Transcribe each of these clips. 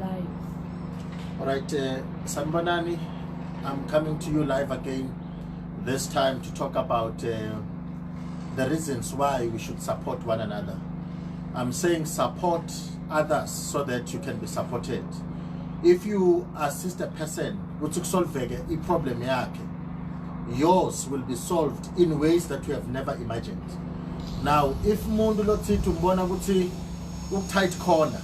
live. All right, Sanbanani, I'm coming to you live again, this time to talk about the reasons why we should support one another. I'm saying support others so that you can be supported. If you assist a person, a problem, yours will be solved in ways that you have never imagined. Now, if mundu lothi tumbona ukuthi tight corner,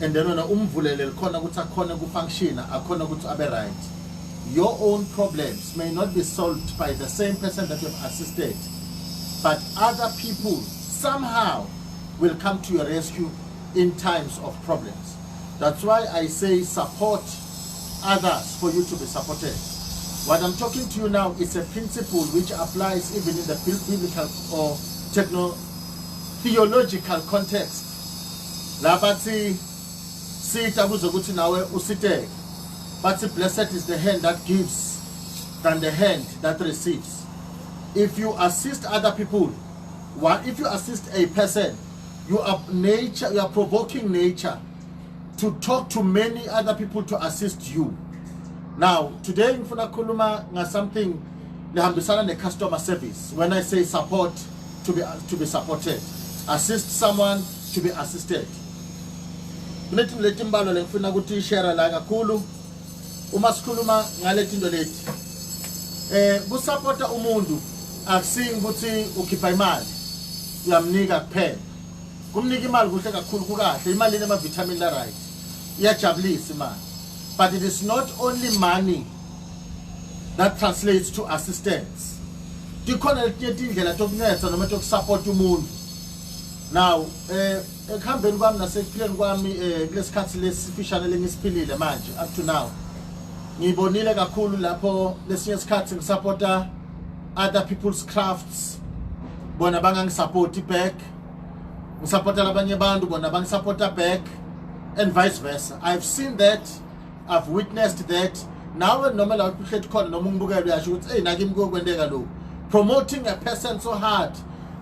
and then umvulele khona ukuthi akhona kufunctiona akhona ukuthi abe right, your own problems may not be solved by the same person that you have assisted, but other people somehow will come to your rescue in times of problems. That's why I say support others for you to be supported. What I'm talking to you now is a principle which applies even in the biblical or theological context. Lapati sita kuzokuthi nawe usite, but blessed is the hand that gives than the hand that receives. If you assist other people, if you assist a person, you are provoking nature to talk to many other people to assist you. Now, today ngifuna kuluma nga something lehambisana ne customer service. When I say support, to be supported, assist someone to be assisted. Kunethi mbalo lengifuna ukuthi share la kakhulu uma sikhuluma ngalethi into lethi. Kusupporta umuntu akusingi ukuthi ukhipha imali uyamnika kuphela. Kumnika imali kuhle kakhulu kukahle, imali ine vitamin la right. Iyajabulisa imali. But it is not only money that translates to assistance. Dikhona letinye indlela tokunceda noma tokusupport umuntu. Now, ekuhambeni kwami nasekuphileni kwami kulesikhathi lesifishane lengisiphilile manje up to now. Ngibonile kakhulu lapho lesinye isikhathi ngisupporta other people's crafts. Bona bangangisupporti back. Ngisupporta labanye abantu bona bangisupporta back, and vice versa. I've seen that, I've witnessed that. Now when normal out khona noma ngibukela uyasho ukuthi hey nake kwendeka lo. Promoting a person so hard.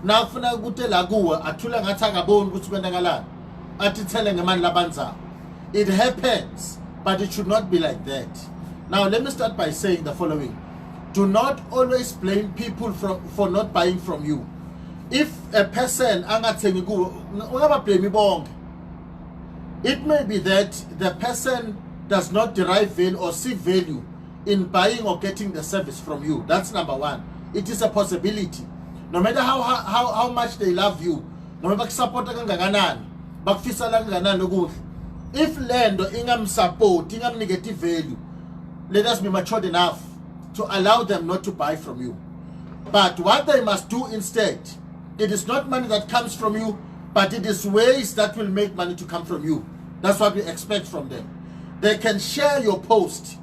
Now ufuna ukuthi la kuwe athula ngathi akaboni ukuthi kwenzakalani. Athi tele ngemali labanza. It happens, but it should not be like that. Now let me start by saying the following. Do not always blame people for not buying from you. If a person angathengi kuwe, ungaba blame bonke. It may be that the person does not derive value or see value in buying or getting the service from you. That's number one. It is a possibility. No matter how much they love you, no matter bakusupporta kangakanani, bakufisa kangakanani ukuthi, if lendo ingam support, ingam negative value, let us be matured enough to allow them not to buy from you. But what they must do instead, it is not money that comes from you, but it is ways that will make money to come from you. That's what we expect from them. They can share your post.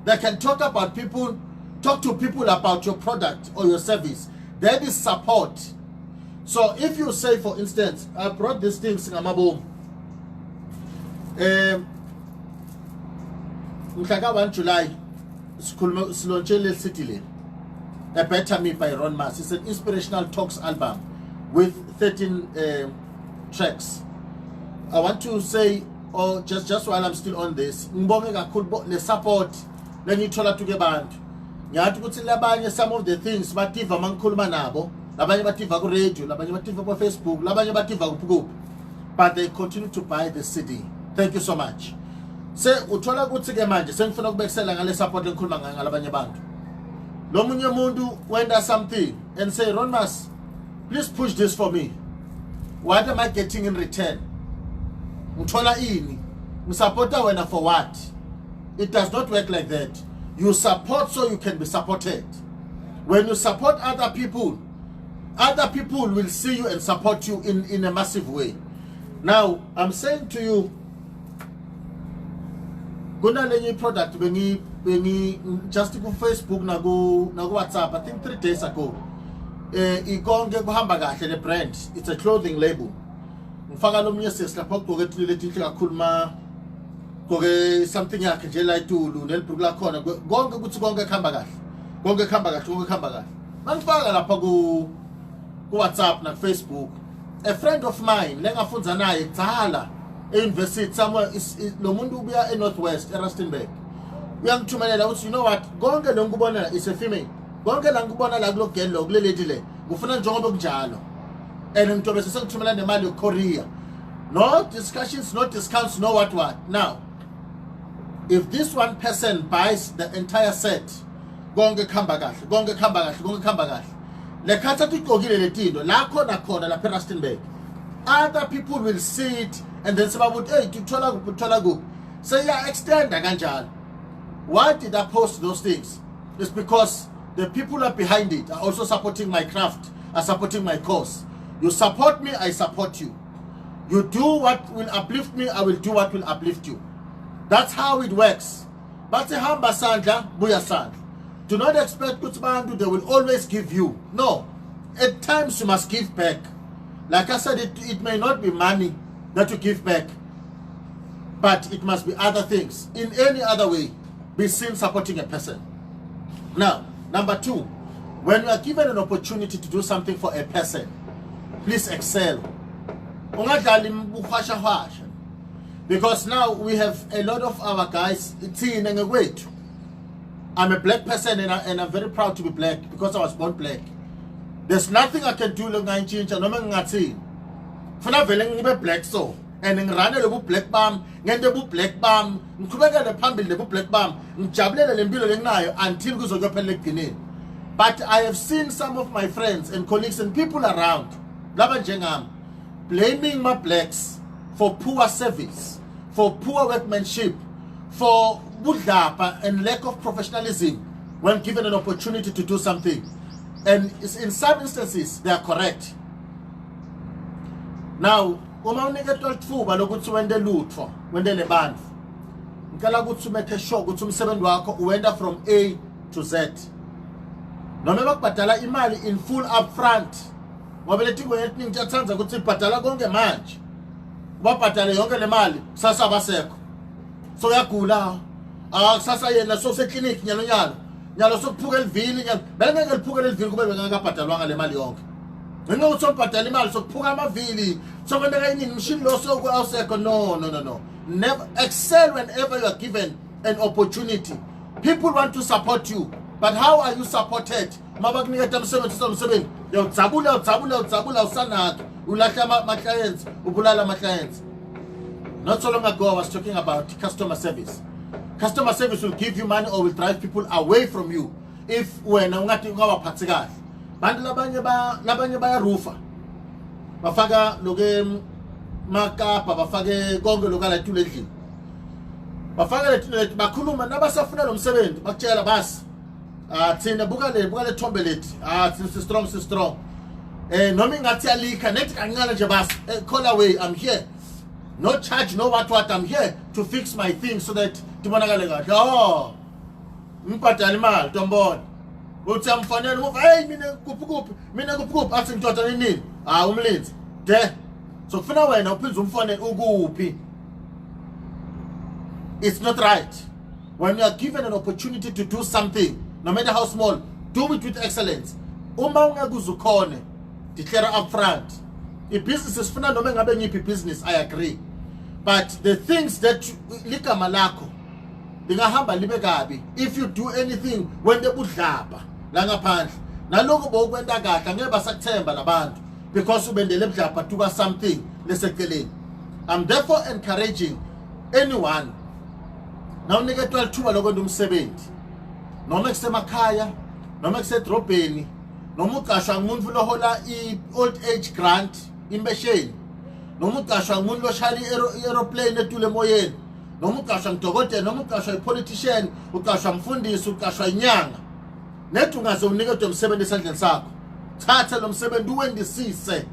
They can talk about people, talk to people about your product or your service. That is support. So if you say, for instance, I brought these things in Amabo. Mhlaka 1 July, Silonchele City, A Better Me by Ron Mas. It's an inspirational talks album with 13 tracks. I want to say, or just while I'm still on this, ngibonge kakhulu le support lengithola tuke bantu. Ngiyathi ukuthi labanye some of the things bativa mangikhuluma nabo, labanye bativa ku radio, labanye bativa ku Facebook, labanye bativa kuphi, but they continue to buy the CD. Thank you so much. Se uthola ukuthi ke manje sengifuna ukubekisela ngale support engikhuluma ngalabanye abantu. Lo munye umuntu wenda something and say, Ron Mas, please push this for me. What am I getting in return? Mthola ini, msupporta wena for what? It does not work like that. You support so you can be supported. When you support other people will see you and support you in a massive way. Now, I'm saying to you, kuna lenye product bengi just ku Facebook na ku WhatsApp, I think 3 days ago. Ikonge kuhamba kahle le brand. It's a clothing label. Ngifaka lo munye sesilapha ukugqoke lethi kakhulu koke something yakhe nje la itulu nelibhuku lakhona konke ukuthi konke khamba kahle. Mangifaka lapha ku WhatsApp na Facebook. A friend of mine lengafunza naye dzala e-university somewhere lo muntu ubuya e-Northwest eRustenburg uyangithumelela uthi you know what konke lo ngikubona is a female konke la ngikubona la kulo girl lo kuleledi le ngufuna njengoba kunjalo and ngitobe sesengithumela nemali yoKorea. No discussions, no discounts, no what. Now, if this one person buys the entire set, gonge khamba kahle. Le khatha tigqokile letindo la khona la Rustenburg. Other people will see it and then say about hey tuthola kuphi. Say ya extend kanjalo. Why did I post those things? It's because the people are behind it are also supporting my craft, are supporting my cause. You support me, I support you. You do what will uplift me, I will do what will uplift you. That's how it works. But hamba sandla buya sandla. Do not expect Kutbandu they will always give you. No. At times you must give back. Like I said, it may not be money that you give back, but it must be other things. In any other way, be seen supporting a person. Now, number 2, when you are given an opportunity to do something for a person, please excel. Because now we have a lot of our guys. I'm a black person and I'm very proud to be black because I was born black. There's nothing I can do long I change and I'm black so and in run a black bomb, Nende black bomb, Nkubega the Pambil the black bomb, Njabla and Bilo until goes on. But I have seen some of my friends and colleagues and people around blaming my blacks for poor service, for poor workmanship, for budlapa and lack of professionalism when given an opportunity to do something. And in some instances, they are correct. Now, when they loot for, when they ban, you make a show, went from A to Z. No matter patala imali in full upfront. Wabelethi kwenye ngiyathanda ukuthi ibhadala konke manje. Wabhadala yonke le mali sasa basekho. So uyagula. Kusasa yena so se clinic nyalo sokuphuka elivini nyalo. Belengeke liphuka elivini kube bengakabhadalwanga le mali yonke. Ngenxa ukuthi ubhadala imali sokuphuka amavili, sokwendeka inini machine lo awusekho. No. Never excel whenever you are given an opportunity. People want to support you. But how are you supported? Mabakuniketa umsebenzi uyawudzabula usanato ulahla my clients ubulala my clients. Not so long ago I was talking about customer service. Customer service will give you money or will drive people away from you if wena ungathi ungawaphathi kahle. Bantu labanye bayarufa bafaka loke makapa bafake konke lokala ethu ledlini bafaka lethu bakhuluma nabasafuna lo msebenzi bakutshela basi thina buka le thombe lethi si strong noma ingathi alika nethi kancane nje basi call away, I'm here, no charge, no what, I'm here to fix my thing so that tibonakale kahle. Ngibhadala imali tombona uthi amfanele uva hey mina kuphi athi ndoda nini umlenzi de so kufuna wena uphinze umfanele ukuphi. It's not right. When you are given an opportunity to do something, no matter how small, do it with excellence. Uma ungakuzukhone declare upfront. If business is funa noma ngabe ngiphi business, I agree. But the things that ligama lakho lingahamba libe kabi if you do anything when the budlapha la ngaphandle naloko bokwenda kahle ngeke basakuthemba labantu because ubendele budlapha tuka something leseceleni. I'm therefore encouraging anyone now uniketwa lithuba lokwenza umsebenzi noma kusemakhaya noma kusedrobheni noma uqashwa ngumuntu lohola i-old age grant imbesheni noma uqashwa ngumuntu loshaya i-aeroplane etule emoyeni noma uqashwa ngudokotela noma uqashwa i-politician uqashwa mfundisi uqashwa inyanga nethi ungaze uniketwe umsebenzi esandleni sakho thatha lo msebenzi uwendisise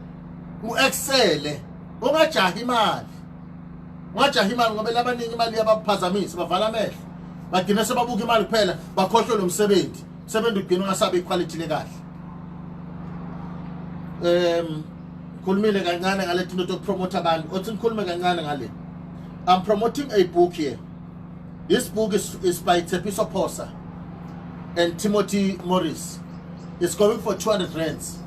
uexcele ungajahi imali ngoba labaningi imali yabaphazamisa bavala amehlo bagcina sebabuka imali kuphela bakhohlwe lo msebenzi ugcina ungasabe iquality lekahle. Khulumile kancane ngale tinto tokupromote abantu othi ngikhulume kancane ngale. I'm promoting a book here. This book is by Tshepiso Phosa and Timothy Morris. It's going for 200 rands.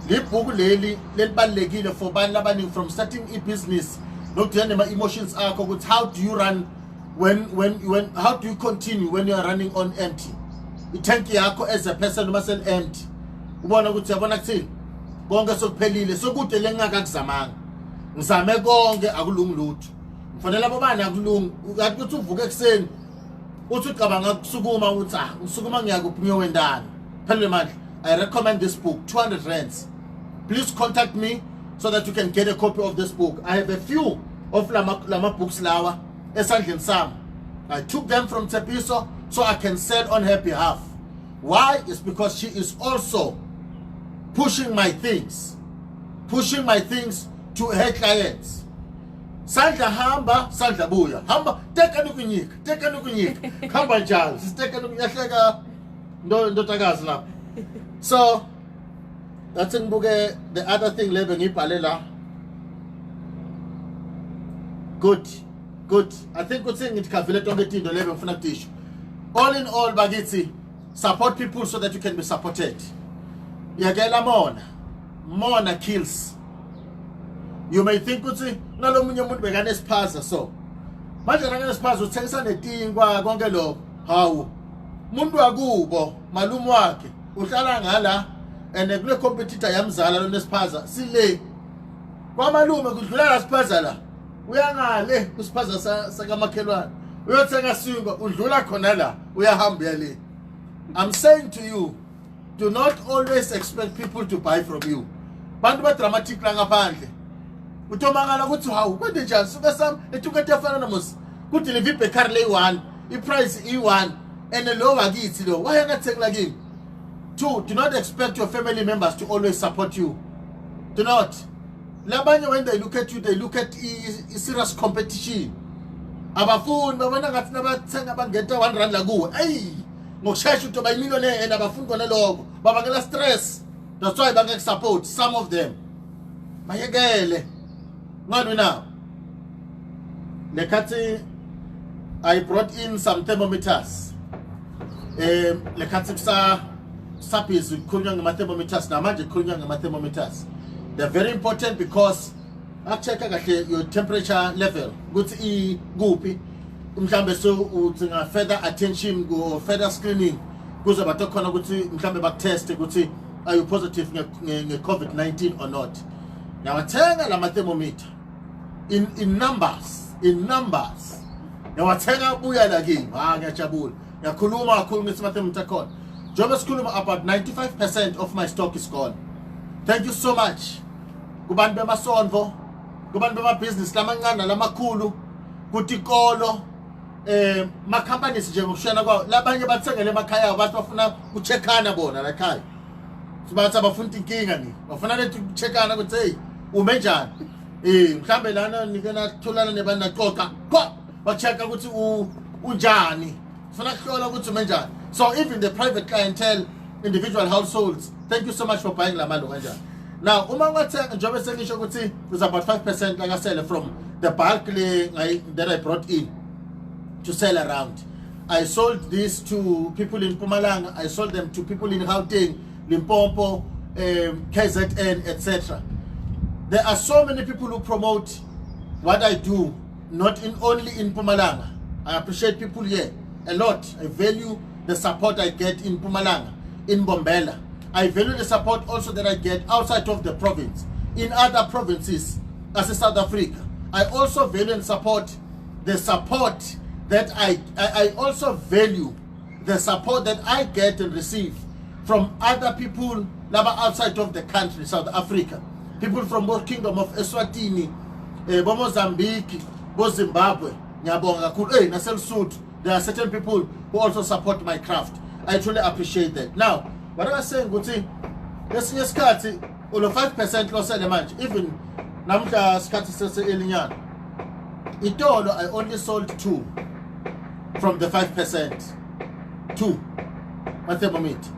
Le book leli libalekile for bantu abaningi from starting a business nokudila nema emotions akho ukuthi how do you run when how do you continue when you are running on empty. Itanki yakho as a person uma sel empty ubona ukuthi yabona kuthini konke sokuphelile sokude lengaka kuzamanga ngizame konke akulungi lutho kufanele abobani akulungi ngathi ukuthi uvuke ekseni uthi ucabanga kusukuma uthi ngisukuma ngiyakuphi ngiyowendana phela manje. I recommend this book, 200 rands. Please contact me so that you can get a copy of this book. I have a few of lama books lawa esandleni sami. I took them from Tsepiso so I can sell on her behalf. Why? It's because she is also pushing my things to her clients. Sandla hamba, sandla buya. Hamba, teka nukunyika. Hamba njalo, siteka nukunyahleka ndotakazi lapha. So that's in buke. The other thing lebe ngibhalela. Good. I think good thing it kavile tonke tindo lebe ngifuna kutisho. All in all bagithi, support people so that you can be supported. Yagela mona kills. You may think ukuthi nalomunye umuntu bekane siphaza so. Manje ngane siphaza uthengisa netingwa konke lokho. Hawu. Umuntu akubo malume wakhe uhlala ngala ene kule competitor yamzala lo nesiphaza sile. Kwamalume kudlula la siphaza la. Uyangale kusiphaza sakamakhelwane. Uyothenga singwa udlula khona la uyahamba yale. I'm saying to you, do not always expect people to buy from you. Bantu ba dramatic la ngaphandle. Utomangala ukuthi hawu kwende njani suka sam etukete afana namusi kuthi le vipe car le 1 I price E1 and lo wakithi lo why angathekla kimi. 2, do not expect your family members to always support you. Do not. Labanye when they look at you, they look at serious competition. Abafuni babona ngathi nabathenga bangeta 1 rand la kuwe. Hey, ngokushesha uthi bayimillionaire and abafuni kona lokho. Babangela stress. That's why bangeke support some of them. Mayekele. Ngani now? Lekati I brought in some thermometers. Lekati sapis kunywa ngama thermometers na manje kunywa ngama thermometers. They're very important because I check your temperature level. Guthi iguphi mhlambe so udinga further attention go further screening kuze batokhona ukuthi mhlambe bakutest ukuthi are you positive nge COVID-19 or not. Now wathenga lama thermometer in numbers. Now wathenga buya la kimi ngiyajabula. Ngiyakhuluma kakhulu ngesima thermometer khona. Jobe sikhuluma about 95% of my stock is gone. Thank you so much. Kubantu bemasonvo, kubantu bema-business lamancane lamakhulu, kutikolo, ma companies nje ngokushana kwawo labanye bathengele emakhaya abantu bafuna kucheckana bona la ekhaya. Sibathi abafuna inkinga ni. Bafuna lethi kucheckana ukuthi hey ume njani. Mhlambe lana nikena thulana nebantu naxoxa. Ba-checka ukuthi unjani. Funa kuhlola ukuthi ume njani. So even the private clientele, individual households, thank you so much for buying la mali kanjani. Now, uma ngathenga njobe sengisho ukuthi is about 5% like I said from the bulk that I brought in to sell around. I sold this to people in Mpumalanga, I sold them to people in Gauteng, Limpopo, KZN, etc. There are so many people who promote what I do, not only in Mpumalanga. I appreciate people here a lot. I value the support I get in Mpumalanga, in Bombela. I value the support also that I get outside of the province, in other provinces as a South Africa. I also value and support the support that I also value the support that I get and receive from other people outside of the country, South Africa. People from both Kingdom of Eswatini, Mozambique, Zimbabwe, Nyabonga, Nasel Sud. There are certain people who also support my craft. I truly appreciate that. Now, what I was saying, Guti, let's just cut it. All 5% loss element. Even Namka Scati Sese Elinyan. It all I only sold 2 from the 5%. 2. My thermometer.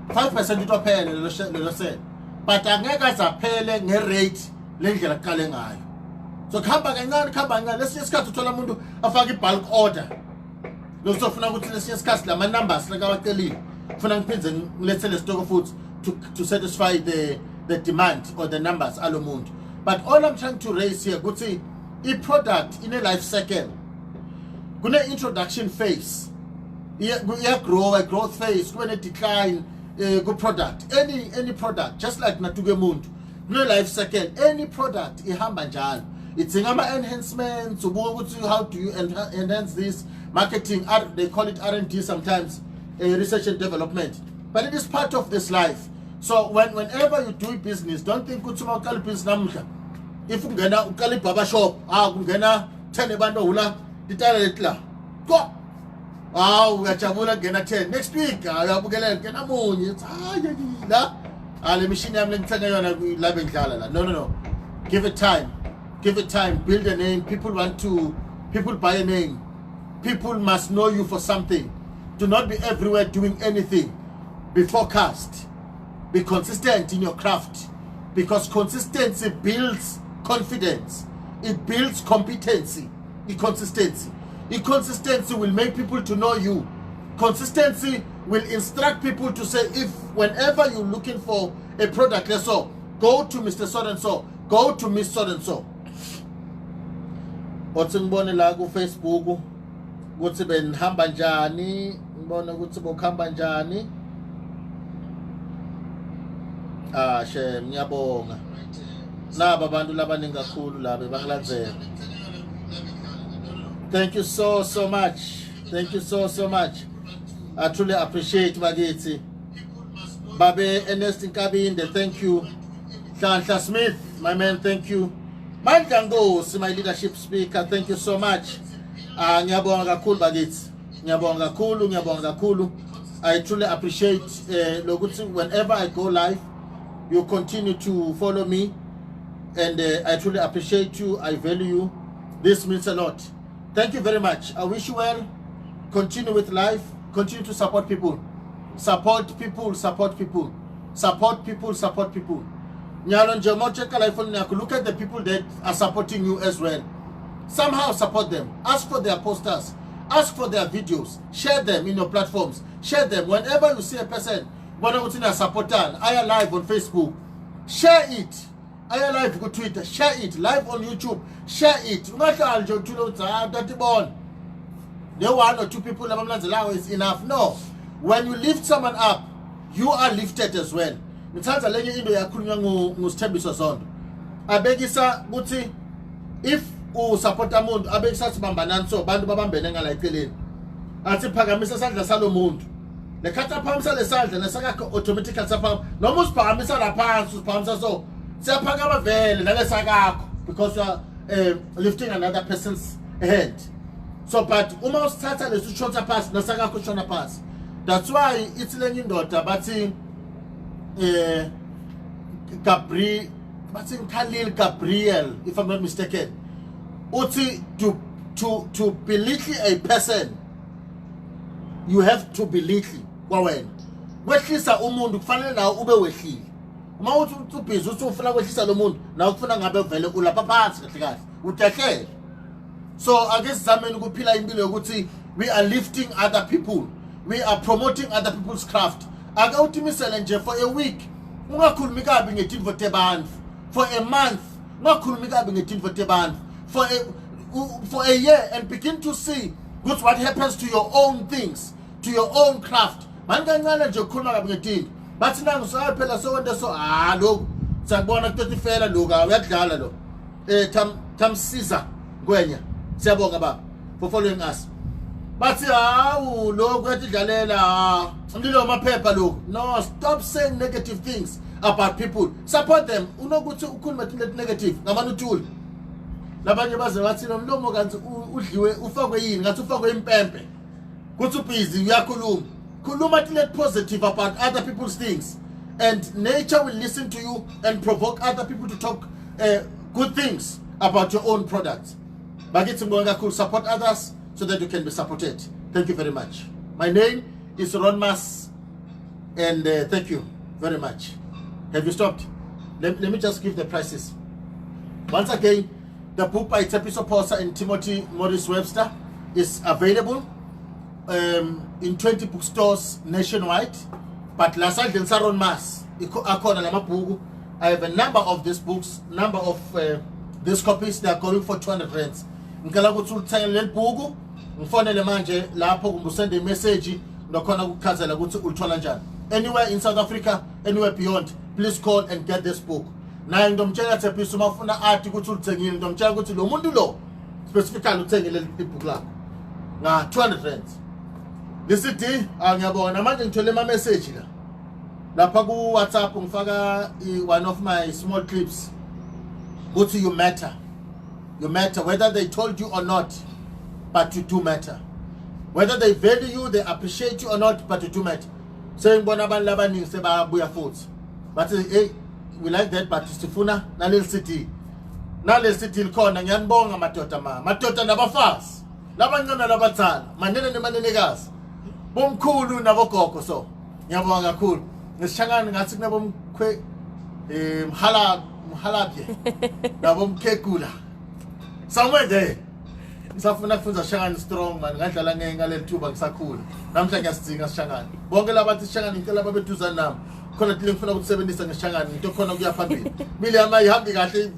5% it pay le say. But angeka za phele nge rate lendlela qale ngayo. So khamba kancane let's just cut uthola umuntu afaka bulk order. Losofuna ukuthi lesikhathi lama numbers lakawacelile. Funa ngiphinze ngilethele stock of foods to satisfy the demand or the numbers alomuntu. But all I'm trying to raise here, Guti, i-product ine-life cycle. Kune-introduction phase. Grow, a growth phase, kune decline, good product. Any product, just like Natuke Muntu, no life cycle. Any product, ihamba njalo. It's enhancements. How do you enhance this? Marketing, they call it R&D sometimes, research and development. But it is part of this life. So whenever you do business, don't think kutsuma ukali business namuhla. If ungena ukali baba shop, ungena 10 bando hula, ditala letla. Go. Uyajabula ngena 10. Next week, uyabukela ngena munye. It's le machine yami ngithenga yona kulabe ngidlala la. No. Give it time. Give it time. Build a name. People buy a name. People must know you for something. Do not be everywhere doing anything. Be focused. Be consistent in your craft. Because consistency builds confidence. It builds competency. Consistency will make people to know you. Consistency will instruct people to say, if whenever you're looking for a product, let's so, go to Mr. So-and-so, go to Miss So-and-so. Othi ngibone la ku Facebook ukuthi benihamba njani, ngibona ukuthi bokuhamba njani. Shem, ngiyabonga. Naba abantu labaningi kakhulu la bebangilandzela. Thank you so much. Thank you so much. I truly appreciate Bagiti. Babe Ernest Nkabinde, thank you. Shanta Smith, my man, thank you. Man Gangos, my leadership speaker, thank you so much. Nyabonga kulu Bagiti. Nyabonga kulu. I truly appreciate Logutu. Whenever I go live, you continue to follow me. And I truly appreciate you. I value you. This means a lot. Thank you very much. I wish you well. Continue with life. Continue to support people. Support people. Look at the people that are supporting you as well. Somehow support them. Ask for their posters. Ask for their videos. Share them in your platforms. Share them. Whenever you see a person, supporter, I am live on Facebook. Share it. I am live on Twitter. Share it. Live on YouTube. Share it. The one or two people is enough. No. When you lift someone up, you are lifted as well. If you support a mundo, abegisa sibambananso, bantu babambenenga la eceleni. Athi phakamisa isandla salomuntu. Lekhatha phamisa lesandla nesakho automatic atsapha. Noma usiphakamisa la phansi, usiphakamisa so. Siyaphakama vele nalesakho because you are lifting another person's head. So but uma usithatha lesishota pass nasakho shona pass. That's why it's lenye indoda bathi Khalil Gabriel, if I'm not mistaken. Uthi to belittle a person, you have to belittle kwawena. Wehlisa umuntu kufanele nawe ube wehlile. Uma uthi ubhizi uthi ufuna kwehlisa lo muntu, nawe kufuna ngabe vele ulapha phansi kahle kahle. Utehle. So akesizameni ukuphila impilo yokuthi we are lifting other people. We are promoting other people's craft. Ake utimisele nje for a week. Ungakhulumi kabi ngetinto tebantu. For a month. Ungakhulumi kabi ngetinto tebantu. For a year and begin to see what happens to your own things, to your own craft. Mangancane nje ukukhuluma kabi ngetinto. Bathi nangu phela so wende so lo sakubona kuthi fela lo uyadlala lo. Tamsiza Gwenya. Siyabonga baba for following us. Bathi lo kwethi dlalela umlilo amaphepha lo. No, stop saying negative things about people. Support them. Unokuthi ukhuluma negative ngamani uthuli. Labanye baze bathi nomlomo kanti udliwe ufakwe yini ngathi ufakwe impempe. Kuthi ubhizi uyakhuluma. Khuluma positive about other people's things, and nature will listen to you and provoke other people to talk good things about your own products. Bagithi ngibonga kakhulu, support others so that you can be supported. Thank you very much. My name is Ron Mas, and thank you very much. Have you stopped? Let me just give the prices. Once again, the book by Tepiso Posa and Timothy Morris Webster is available in 20 bookstores nationwide. But last night in Ron Mas, I have a number of these books, number of these copies, they are going for 200 rands. Ngicela ukuthi ulithenge leli bhuku, ngifonele manje lapho ngusende message nokhona ukuchazela ukuthi ulithola njani. Anywhere in South Africa, anywhere beyond, please call and get this book. Naye ngidomtshela Thembisa uma ufuna athi ukuthi ulithengile, ngidomtshela ukuthi lo muntu lo specifically uthengile leli book lakho nga 200 rands. Lisithi ngiyabona manje ngithole ama message la. Lapha ku WhatsApp ngifaka one of my small clips. Ukuthi you matter. You matter whether they told you or not, but you do matter. Whether they value you, they appreciate you or not, but you do matter. Saying ngibona abantu labaningi sebabuya futhi. But hey, we like that, but sifuna naleli city. Naleli city likhona ngiyanibonga madoda madoda nabafazi. Labancane labadala, manene nemanenekazi. Bomkhulu nabogogo so. Ngiyabonga kakhulu. Ngisishangana ngathi kunabomkhwe mhalabye nabomkhekula. Somewhere there. Ngisafuna kufunza Shangani strong man ngadlala ngaleli thuba ngisakhula. Namhla ngiyasidinga Shangani. Bonke labathi Shangani ngicela babeduzana nami. Khona into ngifuna ukusebenzisa ngeShangani into khona kuya phambili. Mili yami ayihambi kahle.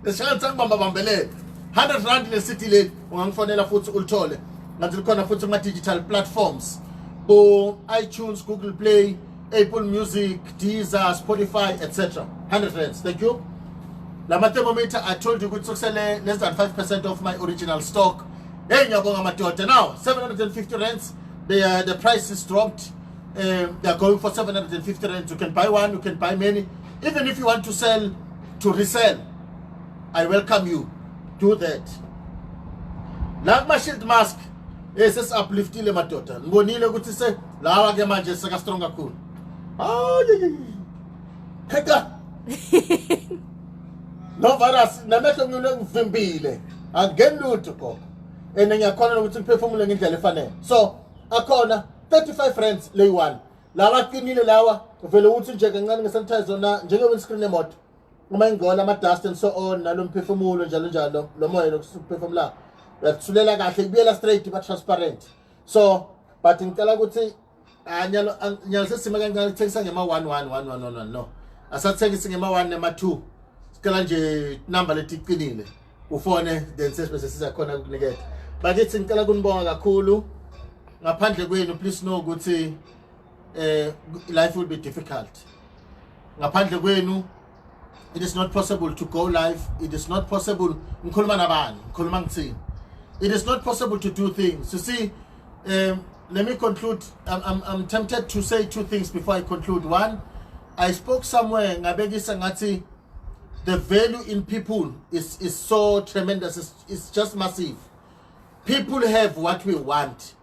Shangani sangibamba bambelele. 100 rand le city le ungangifonela futhi ulithole. Ngathi likhona futhi kuma digital platforms. Bo iTunes, Google Play, Apple Music, Deezer, Spotify, etc. 100 rands. Thank you. Lama thermometer, I told you good less than 5% of my original stock. Hey, ngiyabonga madoda now 750 rands. The price is dropped. They are going for 750 rands. You can buy one, you can buy many. Even if you want to sell to resell, I welcome you. Do that. Like my shield mask, yes, it's uplifting madoda. Ngibonile ukuthi se lawa ke manje seka strong kakhulu. Keka. No virus, namehlo ngivimbile. Angeni lutho koko. Ngiyakhona ukuthi ngiphefumule ngendlela efanele. So, akhona 35 rands lay one. Lawa qinile lawa, vele uthi nje kancane ngesanitizer na njenge windscreen emoto. Uma ingcola ama dust and so on nalo mphefumulo njalo njalo lo moya lokuphefumula. Uyathulela kahle kubuyela straight but transparent. So, but ngicela ukuthi nyalo sesima kancane thengisa ngema 1111 no. Asathengisa ngema 1 nema 2. Sikala nje number letiqinile. Ufone then sesibese sizakhona ukunikeza. But it's ngicela kunibonga kakhulu. Ngaphandle kwenu please know ukuthi life will be difficult. Ngaphandle kwenu it is not possible to go live. It is not possible ngikhuluma nabani, ngikhuluma ngithini. It is not possible to do things. You see, let me conclude. I'm tempted to say two things before I conclude. One, I spoke somewhere ngabekisa ngathi the value in people is so tremendous. It's just massive. People have what we want.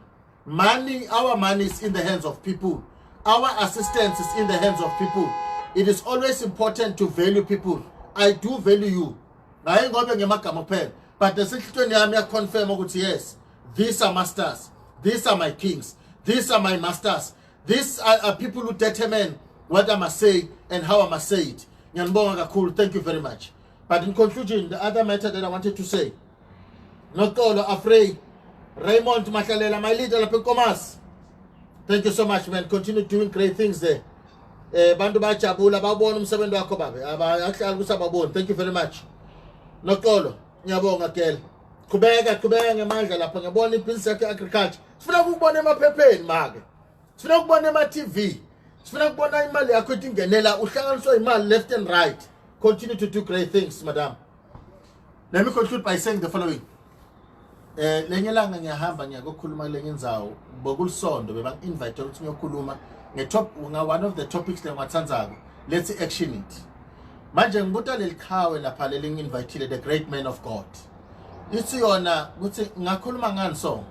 Money, our money is in the hands of people. Our assistance is in the hands of people. It is always important to value people. I do value you. But the secretary confirm yes, these are masters. These are my kings. These are my masters. These are people who determine what I must say and how I must say it. Thank you very much. But in conclusion, the other matter that I wanted to say, not all afraid. Raymond Makalela, my leader, Lapenkomas. Thank you so much, man. Continue doing great things there. Bandu Bachabula, Babonum 7 Dokobabe. Thank you very much. Not all. Nyabonga kel. Kubega manje lapha ngabona ibhizinisi yakhe agriculture. Sifuna ukubona emaphepeni mage. Sifuna ukubona ema TV. Sifuna ukubona imali yakho ingenela uhlanganiswa imali left and right. Continue to do great things, madam. Let me conclude by saying the following. Lenye langa ngiyahamba ngiyakokhuluma lenye indzawo bokulisondo bebang invite ukuthi ngiyokhuluma one of the topics lengiwathandzako. Let's action it. Manje ngibuta leliqhawe lapha lelinginvitile the great man of God. Ithi yona ukuthi ngakhuluma ngani so.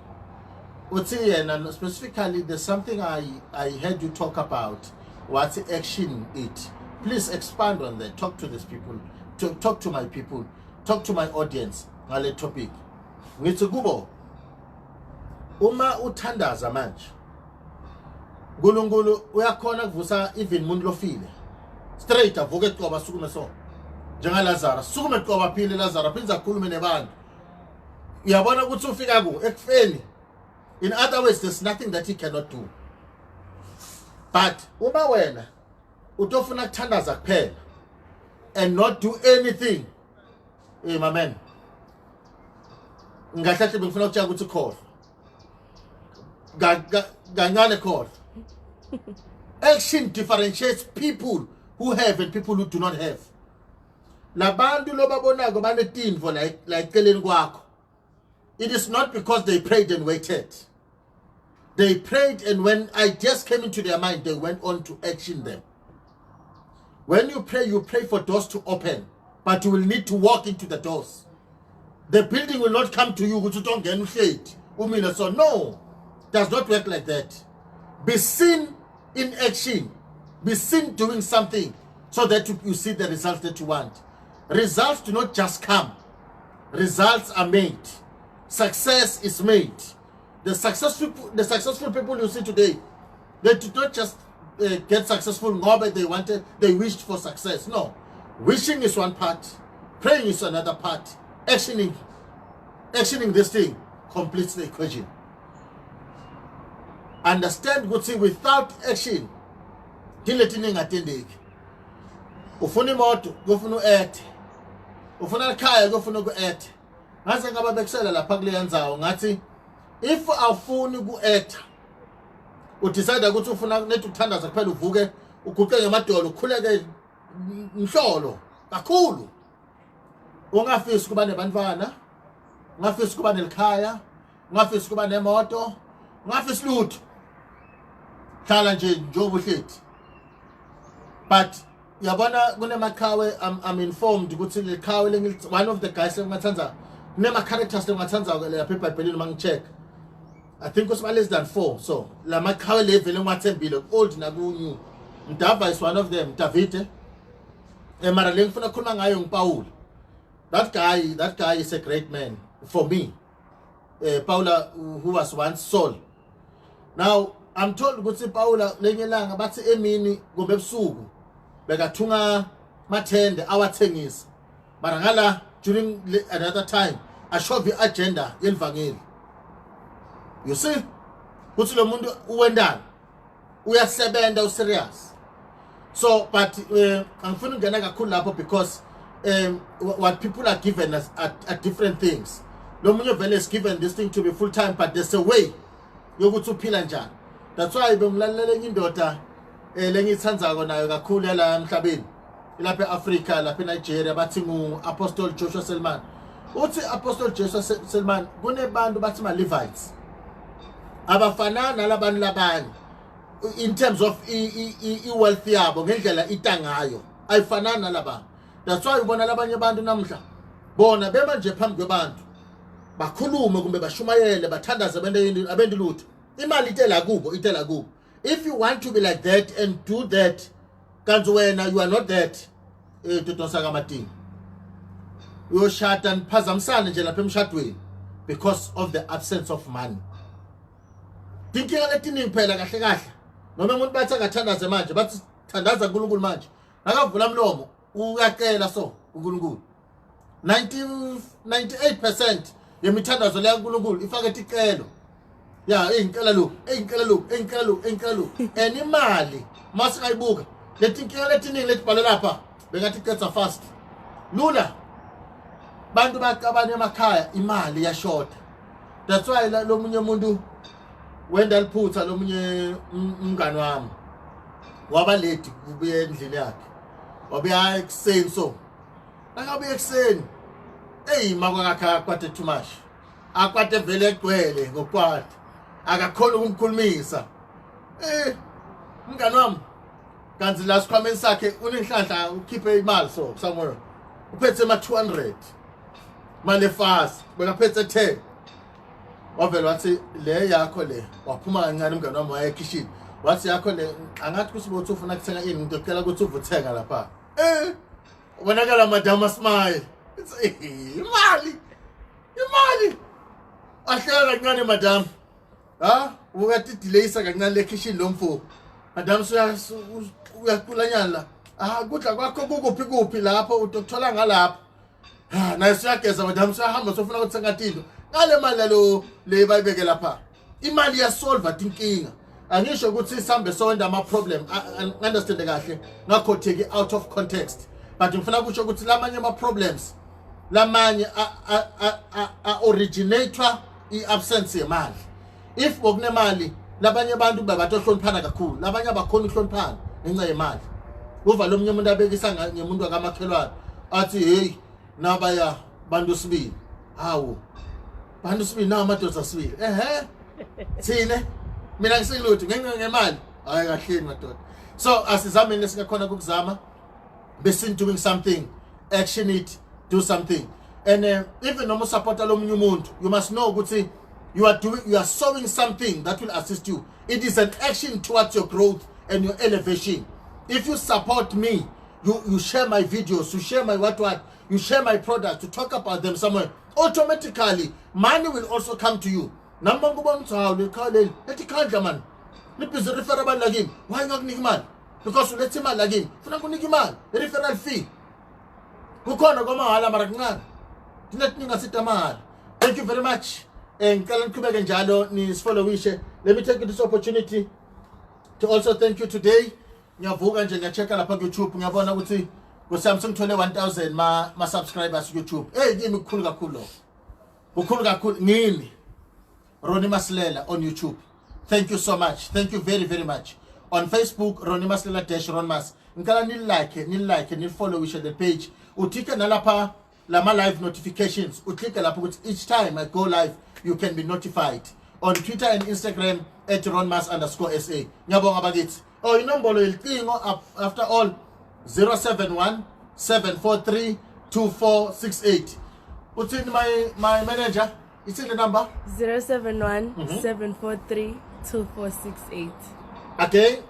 Uthi yena specifically there's something I heard you talk about. What's action it? Please expand on that. Talk to these people. Talk to my people. Talk to my audience ngale topic. Ngithi kubo uma uthandaza manje uNkulunkulu uyakhona kuvusa even umuntu lofile. Straight avuke eqoba sukume so njenga Lazarus sukume eqoba phile Lazarus phinza khulume nebantu uyabona ukuthi ufika ku ekufeni. In other words, there's nothing that he cannot do. But uma wena utofuna kuthandaza kuphela and not do anything, my man. Ngahlahle bengifuna ukutshela ukuthi khohlwa. Kancane khohlwa. Action differentiates people who have and people who do not have. Labantu lobabonako banetinvo like keleni kwakho. It is not because they prayed and waited. They prayed, and when ideas came into their mind, they went on to action them. When you pray for doors to open, but you will need to walk into the doors. The building will not come to you, which you don't get shade. So no, does not work like that. Be seen in action. Be seen doing something so that you see the results that you want. Results do not just come. Results are made. Success is made. The successful people you see today, they did not just get successful but they wished for success. No. Wishing is one part, praying is another part. Actioning this thing completes the equation. Understand good thing, without action, dileting attending. Ufuni moto, gofunu et. Ufuna kaya gofunu go et. Ngase ngaba bekusela lapha kule yanzawo ngathi if awufuni ku-etha udecide ukuthi ufuna net ukuthandaza kuphela uvuke uguqe ngemadolo ukhuleke mhlolo kakhulu ungafisi kuba nebantwana ungafisi kuba nelikhaya ungafisi kuba nemoto ungafisi lutho hlala nje njengoba uhlethi but yabona kunemakhawe I'm informed ukuthi lekhawe one of the guys engathanda kunema characters engathanda lapha eBhayibhelini mangicheck I think it's less than 4. So, la makhawe level engathembile old na ku-new. Mdava is one of them. David. Mara le ngifuna khuluma ngayo nguPaul. That guy is a great man for me. Paula, who was once Saul. Now, I'm told ukuthi Paula lenye langa bathi emini kumbe ebusuku bekathunga mathende awathengisa. Mara ngala during another time ashove agenda yelivangeli. You see, ukuthi lo muntu uwendana uyasebenza userious. So but angifuna ungena kakhulu lapho because what people are given are different things. Lo munye vele is given this thing to be full time, but there's a way yokuthi uphila njani. That's why bengilalela enye indoda lengithandzako nayo kakhulu la emhlabeni lapha eAfrica lapha eNigeria bathi ngu-Apostle Joshua Selman. Uthi Apostle Joshua Selman kunebantu bathi ma-Levites abafanana nalabantu labanye in terms of i-wealth yabo ngendlela itangayo ayifanana nalabantu. That's why ubona labanye abantu namhla bona bema nje phambi kwabantu bakhulume kumbe bashumayele bathandaze abendilutho imali itela kubo. If you want to be like that and do that kanti wena you are not that tutonsa kamatini uyoshada niphazamisane nje lapha emshadweni because of the absence of money. Dinkinga letiningi phela kahle noma umuntu bathi akathandaze manje bathi thandaza uNkulunkulu manje nakavula umlomo uyacela so uNkulunkulu 98% yemithandazo leya uNkulunkulu ifaka icelo ya ingicela lo animali masikayibuka letinkinga letiningi letibhale lapha bengathi qedza fast lula bantu bakabanye emakhaya imali yashota. That's why lo munye umuntu wenda liphutha lo munye umngani wami waba late kubuye endlini yakhe wabuya ekuseni so akabuye ekuseni makwakakha kwathe too much akwathe vele egcwele ngokwathe akakhona ukumkhulumisa umngani wami kanzi la sikhwameni sakhe unenhlanhla ukhiphe imali so somewhere uphethe ma 200 manje fast bekaphethe 10 wavela wathi le yakho le waphuma kancane umngane wami waye kitchen wathi yakho le angathi kusibothi ufuna kuthenga ini ngicela ukuthi uvuthenga lapha ubonakala madam smile imali ahlela kancane madam ukathi delayisa kancane le kitchen lo mfo madam uyakulanyana la kudla kwakho kuphi lapho utothola ngalapha naye siyageza madam siyahamba sofuna ukuthenga tinto ngale mali lo le bayibeke lapha imali ya solve inkinga angisho ukuthi isambe sonda ama problem understand kahle ngakho take it out of context but ngifuna ukusho ukuthi lamanye ama problems lamanye originator i-absence yemali. If okunemali labanye abantu babatohloniphana kakhulu, labanye abakhona ukuhloniphana ngenxa yemali. Uva lo munye umuntu abekisa ngemuntu akamakhelwane athi hey nabaya bantu sibili. Hawu bantu sibili na amadoda sibili. Thine mina ngisilutho ngemali. Hayi kahleni madoda. So asizameni lesingakhona ukuzama besin doing something, action it, do something. And even no supporter lo munye umuntu, you must know ukuthi you are sowing something that will assist you. It is an action towards your growth and your elevation. If you support me, you share my videos, you share my what, you share my products, to talk about them somewhere, automatically money will also come to you. Number one, man. Why not man? Because let's say man again. Referral fee. Thank you very much. And let me take this opportunity to also thank you today. Check out YouTube. Samsung 21,000 ma subscribers YouTube. Hey, give me cool. Ronnie Masilela on YouTube. Thank you so much. Thank you very, very much. On Facebook, Ronnie Masilela -Ron Mas. Nkala ni like, ni follow the page. Utika nalapa lama live notifications. Uklika lapa each time I go live, you can be notified. On Twitter and Instagram @RonMas_SA. Nyabonga bagit. Oh, you know after all 071 743 2468. What's in my manager? It's in the number 071 743 2468. Again.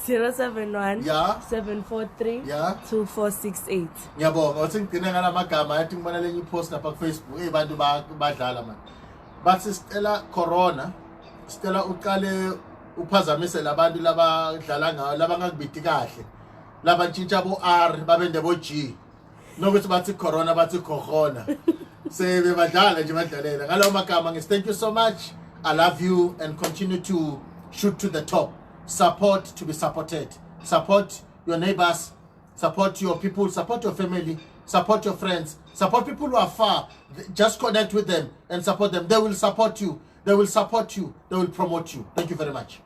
071 yeah 743 yeah 2468. Ngiyabonga uthi ngigcina ngamagama yathi ngibona lenye post lapha ku Facebook bantu badlala man. But Stella Corona, Stella uqale uphazamise labantu labadlala ngayo labangakubidi kahle. Laba ntshintsha bo R babende bo G. Nokuthi bathi Corona bathi Corona. Sebe badlala nje badlalela. Ngalawo magama thank you so much. I love you and continue to shoot to the top. Support to be supported. Support your neighbors. Support your people. Support your family. Support your friends. Support people who are far. Just connect with them and support them. They will support you. They will support you. They will promote you. Thank you very much.